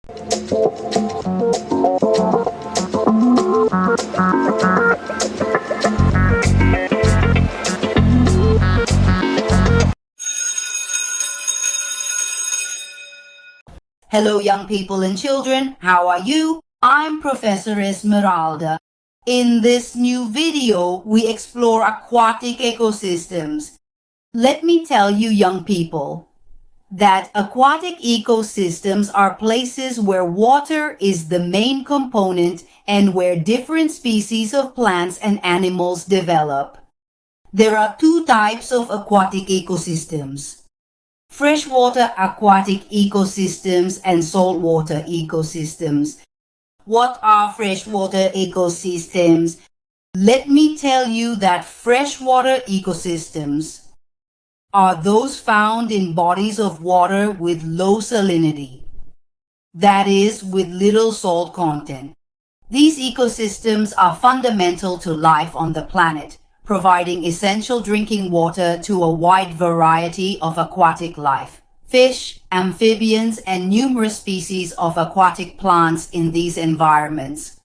Hello young people and children, how are you? I'm Professor Esmeralda. In this new video, we explore aquatic ecosystems. Let me tell you young people that aquatic ecosystems are places where water is the main component and where different species of plants and animals develop. There are two types of aquatic ecosystems: freshwater aquatic ecosystems and saltwater ecosystems. What are freshwater ecosystems? Let me tell you that freshwater ecosystems are those found in bodies of water with low salinity, that is, with little salt content. These ecosystems are fundamental to life on the planet, providing essential drinking water to a wide variety of aquatic life, fish, amphibians, and numerous species of aquatic plants in these environments.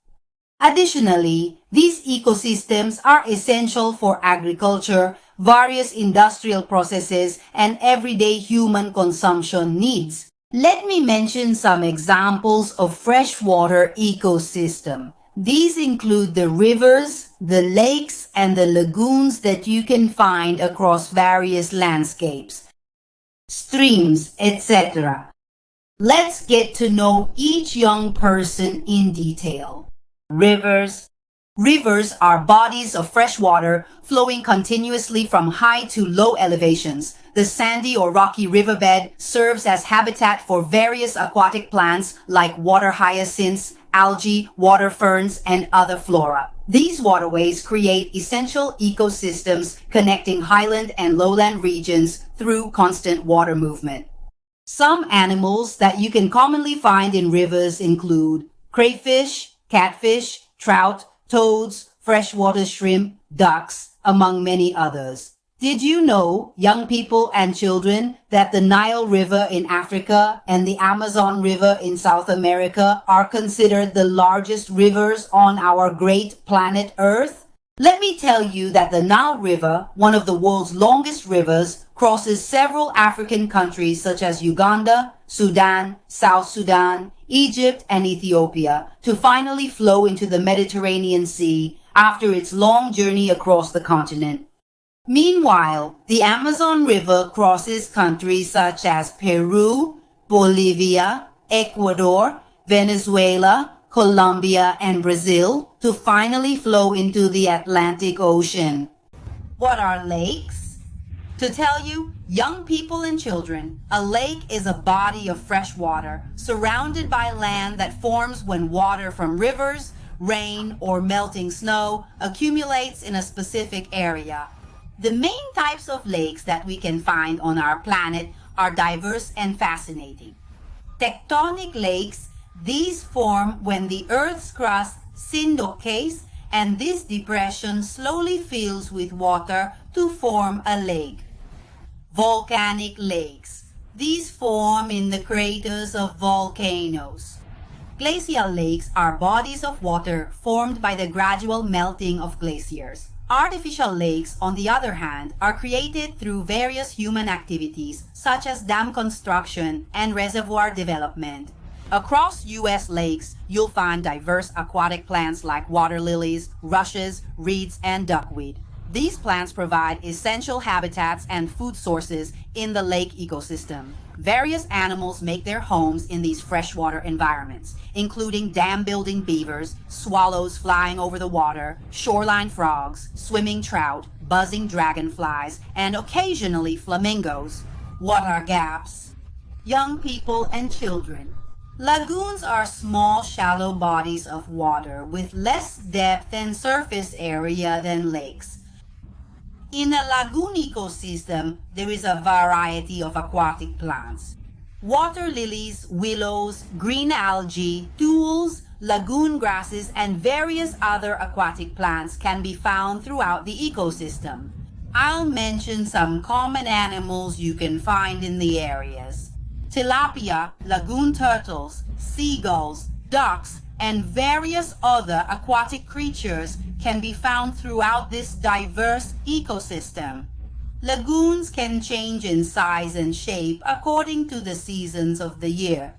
Additionally, these ecosystems are essential for agriculture, various industrial processes, and everyday human consumption needs. Let me mention some examples of freshwater ecosystem. These include the rivers, the lakes, and the lagoons that you can find across various landscapes, streams, etc. Let's get to know each young person in detail. Rivers. Rivers are bodies of fresh water flowing continuously from high to low elevations. The sandy or rocky riverbed serves as habitat for various aquatic plants like water hyacinths, algae, water ferns, and other flora. These waterways create essential ecosystems connecting highland and lowland regions through constant water movement. Some animals that you can commonly find in rivers include crayfish, catfish, trout, toads, freshwater shrimp, ducks, among many others. Did you know, young people and children, that the Nile River in Africa and the Amazon River in South America are considered the largest rivers on our great planet Earth? Let me tell you that the Nile River, one of the world's longest rivers, crosses several African countries such as Uganda, Sudan, South Sudan, Egypt, and Ethiopia to finally flow into the Mediterranean Sea after its long journey across the continent. Meanwhile, the Amazon River crosses countries such as Peru, Bolivia, Ecuador, Venezuela, Colombia, and Brazil to finally flow into the Atlantic Ocean. What are lakes? To tell you, young people and children, a lake is a body of fresh water surrounded by land that forms when water from rivers, rain, or melting snow accumulates in a specific area. The main types of lakes that we can find on our planet are diverse and fascinating. Tectonic lakes, these form when the Earth's crust syndicates and this depression slowly fills with water to form a lake. Volcanic lakes, these form in the craters of volcanoes. Glacial lakes are bodies of water formed by the gradual melting of glaciers. Artificial lakes, on the other hand, are created through various human activities such as dam construction and reservoir development. Across U.S. lakes, you'll find diverse aquatic plants like water lilies, rushes, reeds, and duckweed. These plants provide essential habitats and food sources in the lake ecosystem. Various animals make their homes in these freshwater environments, including dam-building beavers, swallows flying over the water, shoreline frogs, swimming trout, buzzing dragonflies, and occasionally flamingos. What are gaps? Young people and children. Lagoons are small, shallow bodies of water with less depth and surface area than lakes. In a lagoon ecosystem, there is a variety of aquatic plants. Water lilies, willows, green algae, tules, lagoon grasses, and various other aquatic plants can be found throughout the ecosystem. I'll mention some common animals you can find in the areas. Tilapia, lagoon turtles, seagulls, ducks, and various other aquatic creatures can be found throughout this diverse ecosystem. Lagoons can change in size and shape according to the seasons of the year.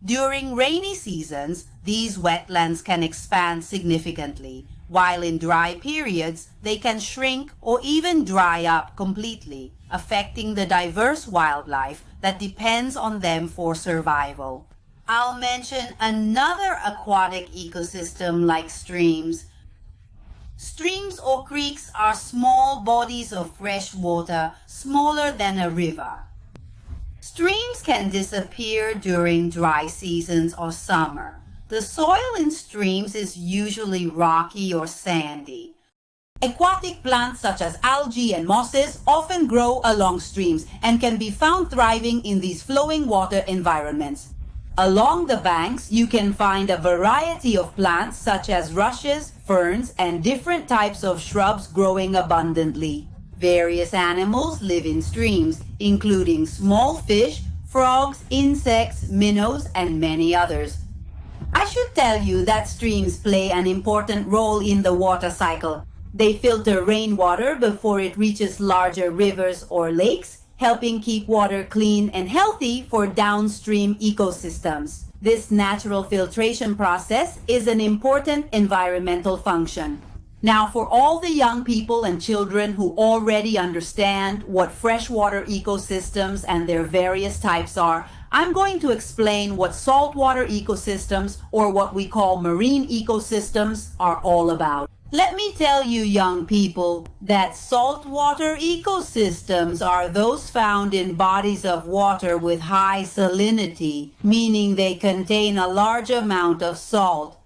During rainy seasons, these wetlands can expand significantly, while in dry periods, they can shrink or even dry up completely, affecting the diverse wildlife that depends on them for survival. I'll mention another aquatic ecosystem like streams. Streams or creeks are small bodies of fresh water, smaller than a river. Streams can disappear during dry seasons or summer. The soil in streams is usually rocky or sandy. Aquatic plants such as algae and mosses often grow along streams and can be found thriving in these flowing water environments. Along the banks, you can find a variety of plants such as rushes, ferns, and different types of shrubs growing abundantly. Various animals live in streams, including small fish, frogs, insects, minnows, and many others. I should tell you that streams play an important role in the water cycle. They filter rainwater before it reaches larger rivers or lakes, helping keep water clean and healthy for downstream ecosystems. This natural filtration process is an important environmental function. Now, for all the young people and children who already understand what freshwater ecosystems and their various types are, I'm going to explain what saltwater ecosystems, or what we call marine ecosystems, are all about. Let me tell you, young people, that saltwater ecosystems are those found in bodies of water with high salinity, meaning they contain a large amount of salt.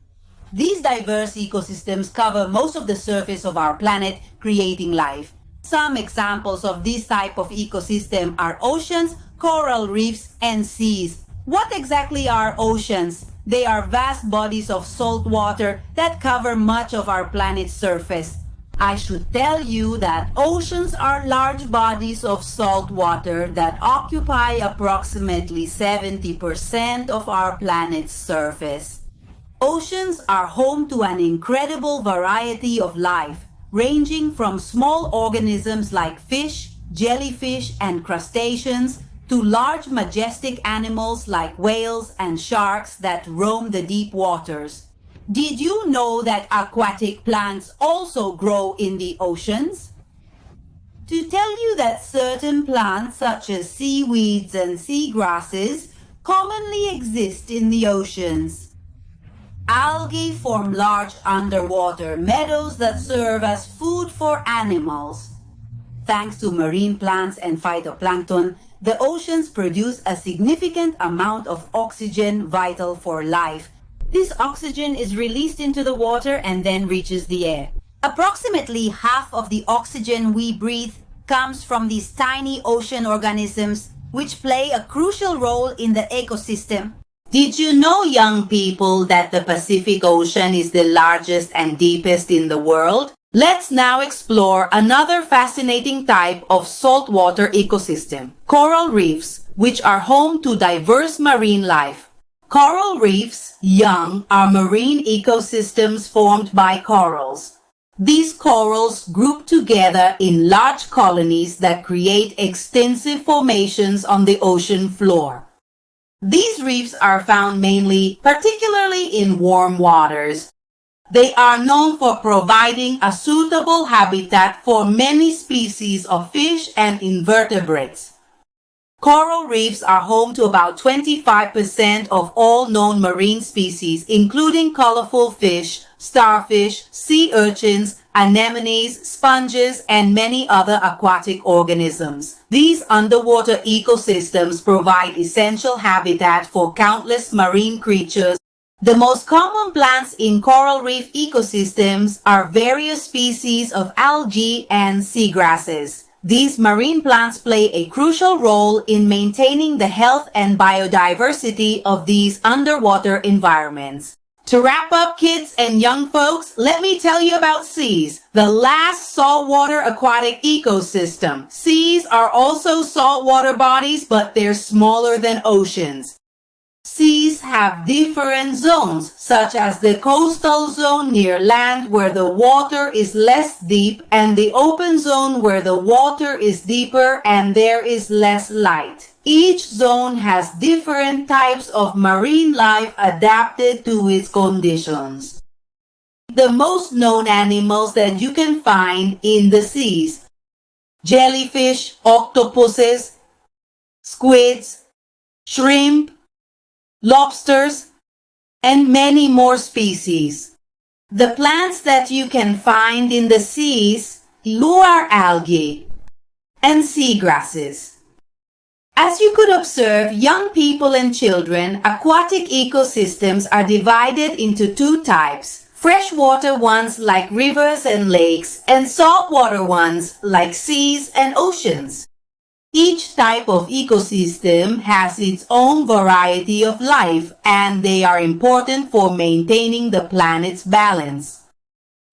These diverse ecosystems cover most of the surface of our planet, creating life. Some examples of this type of ecosystem are oceans, coral reefs, and seas. What exactly are oceans? They are vast bodies of salt water that cover much of our planet's surface. I should tell you that oceans are large bodies of salt water that occupy approximately 70% of our planet's surface. Oceans are home to an incredible variety of life, ranging from small organisms like fish, jellyfish, and crustaceans, to large majestic animals like whales and sharks that roam the deep waters. Did you know that aquatic plants also grow in the oceans? To tell you that certain plants such as seaweeds and seagrasses commonly exist in the oceans. Algae form large underwater meadows that serve as food for animals. Thanks to marine plants and phytoplankton, the oceans produce a significant amount of oxygen vital for life. This oxygen is released into the water and then reaches the air. Approximately half of the oxygen we breathe comes from these tiny ocean organisms, which play a crucial role in the ecosystem. Did you know, young people, that the Pacific Ocean is the largest and deepest in the world? Let's now explore another fascinating type of saltwater ecosystem, coral reefs, which are home to diverse marine life. Coral reefs, young, are marine ecosystems formed by corals. These corals group together in large colonies that create extensive formations on the ocean floor. These reefs are found particularly in warm waters. They are known for providing a suitable habitat for many species of fish and invertebrates. Coral reefs are home to about 25% of all known marine species, including colorful fish, starfish, sea urchins, anemones, sponges, and many other aquatic organisms. These underwater ecosystems provide essential habitat for countless marine creatures. The most common plants in coral reef ecosystems are various species of algae and seagrasses. These marine plants play a crucial role in maintaining the health and biodiversity of these underwater environments. To wrap up, kids and young folks, let me tell you about seas, the last saltwater aquatic ecosystem. Seas are also saltwater bodies, but they're smaller than oceans. Seas have different zones, such as the coastal zone near land where the water is less deep, and the open zone where the water is deeper and there is less light. Each zone has different types of marine life adapted to its conditions. The most known animals that you can find in the seas: jellyfish, octopuses, squids, shrimp, lobsters, and many more species. The plants that you can find in the seas are algae and seagrasses. As you could observe, young people and children, aquatic ecosystems are divided into two types: freshwater ones like rivers and lakes, and saltwater ones like seas and oceans. Each type of ecosystem has its own variety of life, and they are important for maintaining the planet's balance.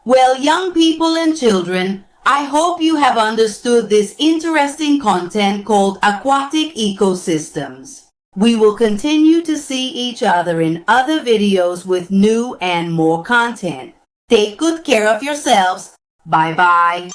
Well, young people and children, I hope you have understood this interesting content called aquatic ecosystems. We will continue to see each other in other videos with new and more content. Take good care of yourselves. Bye-bye.